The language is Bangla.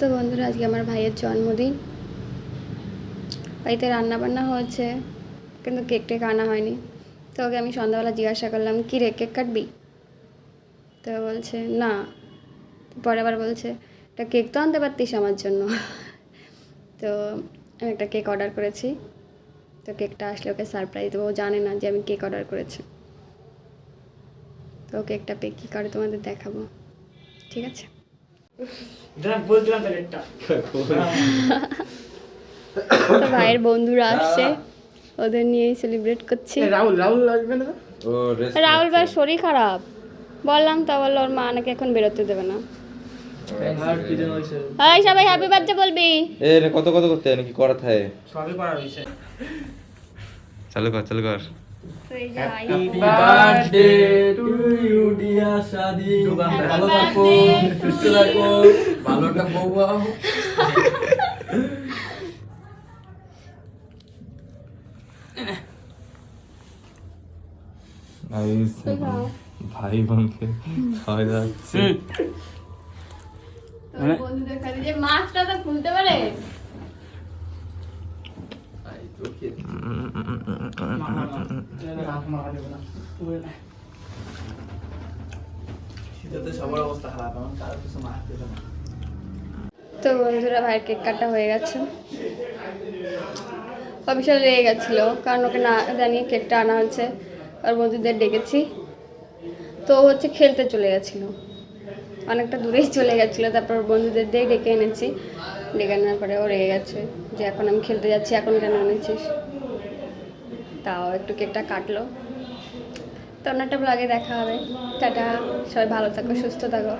তো বন্ধুরা, আজকে আমার ভাইয়ের জন্মদিন। বাড়িতে রান্নাবান্না হয়েছে, কিন্তু কেক টেক আনা হয়নি। তো ওকে আমি সন্ধ্যাবেলা জিজ্ঞাসা করলাম, কী রে, কেক কাটবি? তো বলছে না। পরে আবার বলছে, একটা কেক তো আনতে পারতিস আমার জন্য। তো আমি একটা কেক অর্ডার করেছি। তো কেকটা আসলে ওকে সারপ্রাইজ দেবো। ও জানে না যে আমি কেক অর্ডার করেছি। তো কেকটা পেয়ে কী করে তোমাদের দেখাবো, ঠিক আছে? তো ভাইয়ের বন্ধুরা আসছে, ওদের নিয়েই সেলিব্রেট করছি। রাহুল আসবে না? রাহুল ভাই শরীর খারাপ, বললাম তো, বললো ওর মা নাকি এখন বেরোতে দেবে না। হাই সবাই হ্যাপি বার্থডে বলবি। এ রে কত কত করতে নাকি করা থাকে সবই করা হইছে। চালু কর happy birthday to you dear Shadi. ভালো থাকো, সুস্থ থাকো, ভালোটা বউ। ভাই বোনকে খাওয়া যাচ্ছে। বন্ধুদের কাছে যে মাছটা তো খুলতে পারে। তো বন্ধুরা, ভাইয়ের কেক কাটা হয়ে গেছে। অফিসিয়াল রেগে গেছিলো, কারণ ওকে না জানিয়ে কেকটা আনা হয়েছে। আর বন্ধুদের ডেকেছি, তো ও হচ্ছে খেলতে চলে গেছিলো, অনেকটা দূরেই চলে গেছিলো। তারপর বন্ধুদের দিয়ে ডেকে এনেছি। ডেকে আনার পরে ও রেগে গেছে যে এখন আমি খেলতে যাচ্ছি, এখন কেন এনেছিস। তাও একটু কেকটা কাটলো। তো অন্য একটা ব্লগে দেখা হবে। টাটা, সবাই ভালো থাকো, সুস্থ থাকো।